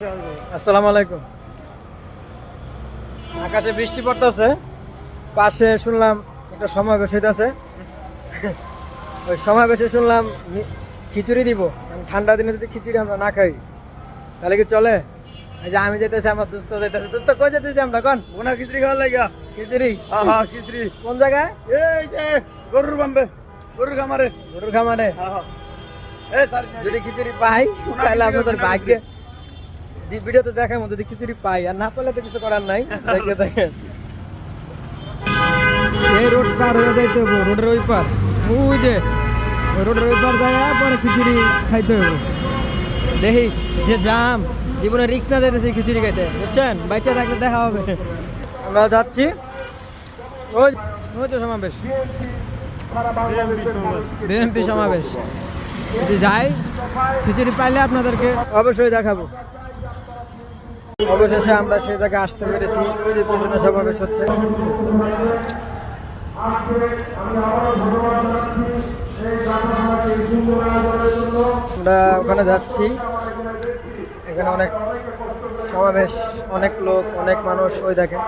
আসসালামু আলাইকুম। আকাশে বৃষ্টি পড়তেছে, পাশে শুনলাম একটা সমাবেশ হইতেছে। ওই সমাবেশে শুনলাম খিচুড়ি দিব। ঠান্ডা দিনে যদি খিচুড়ি আমরা না খাই তাহলে কি চলে? এই যে আমি যেতেছি, আমার দোস্ত যেতেছে। দোস্ত কই যেতেছি আমরা? কোন বোনা খিচড়ি খাওয়ার লাগা। খিচুড়ি? হ্যাঁ হ্যাঁ খিচড়ি। কোন জায়গায়? এই যে গরুর বাম্বে, গরুর খামারে। গরুর খামারে। হ্যাঁ হ্যাঁ। এই স্যার যদি খিচুড়ি পাই তাহলে আপনাদের ভাগ্যে ভিডিওতে দেখাবো। যদি খিচুড়ি পাই, আর না পেলে তো কিছু করার নাই। দেখে দেখেন এই রোড পার হয়ে যাইতে হবে, রোডের ওই পার। ওই যে ওই রোডের ওই পার যায়, পরে খিচুড়ি খাইতে হবে। দেখি যে জাম, জীবনে রিক্স না যেতেছি খিচুড়ি খাইতে, বুঝছেন? বাইচা থাকলে দেখা হবে। আমরা যাচ্ছি ওই ওই তো সমাবেশ, বিএমপি সমাবেশ। যদি যাই, খিচুড়ি পাইলে আপনাদেরকে অবশ্যই দেখাবো। অবশেষে আমরা সেই জায়গায় আসতে পেরেছি। ওই যে পিছনে সমাবেশ হচ্ছে। আমরা ওখানে যাচ্ছি। এখানে অনেক সমাবেশ, অনেক লোক, অনেক মানুষ। ওই দেখেন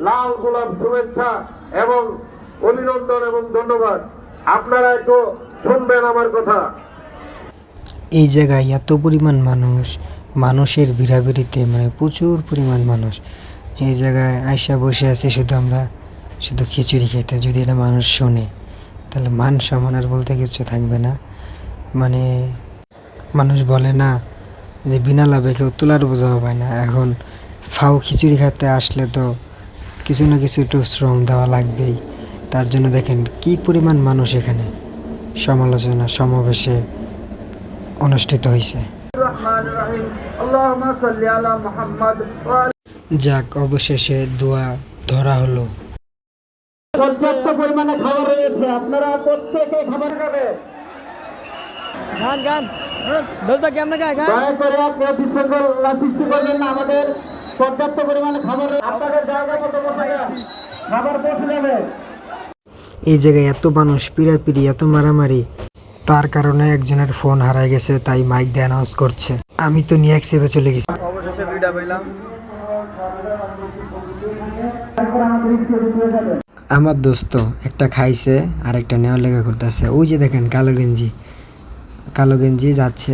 লাল গোলাপ শুভেচ্ছা এবং অভিনন্দন এবং ধন্যবাদ। আপনারা একটু শুনবেন আমার কথা। এই জায়গায় এত পরিমাণ মানুষের ভিড়াভিড়িতে মানে প্রচুর পরিমাণ মানুষ। এই জায়গায় আইসা বসে আছি আমরা শুধু খিচুড়ি খেতে। যদি এটা মানুষ শোনে তাহলে মান সম্মান আর বলতে কিছু থাকবে না। মানে মানুষ বলে না যে বিনা লাভে কেউ তোলার বোঝা হয় না। এখন ফাও খিচুড়ি খেতে আসলে তো কিছু না কিছু একটু শ্রম দেওয়া লাগবেই। তার জন্য দেখেন কি পরিমাণ মানুষ এখানে সমালোচনা সমাবেশে অনুষ্ঠিত হয়েছে। যাক, অবশেষে দোয়া ধরা হলো। পর্যাপ্ত পরিমাণে খাবার রয়েছে, আপনারা প্রত্যেকে খাবার খাবে। গান গান দোস্ত কেমন গায় গান? দয়া করে আপনি বিশৃঙ্খলা সৃষ্টি করবেন না। আমাদের পর্যাপ্ত পরিমাণে খাবার আপনাদের জায়গা মতো খাবার পৌঁছে যাবে। এই জায়গায় এত মানুষ, পিড়াপিড়ি, এত মারামারি, তার কারণে একজনের ফোন হারায় গেছে, তাই মাইক দিয়ে অ্যানাউন্স করছে। আমি তো নিয়ে এক সেভে চলে গেছি। অবশেষে দুইটা পাইলাম। আমার দোস্ত একটা খাইছে আর একটা নেওয়ার লেগে করতেছে। ওই যে দেখেন কালো গেঞ্জি যাচ্ছে,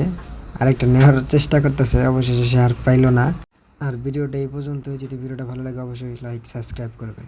আরেকটা নেওয়ার চেষ্টা করতেছে। অবশেষে সে আর পাইলো না। আর ভিডিওটা এই পর্যন্ত। যদি ভিডিওটা ভালো লাগে অবশ্যই লাইক সাবস্ক্রাইব করবে।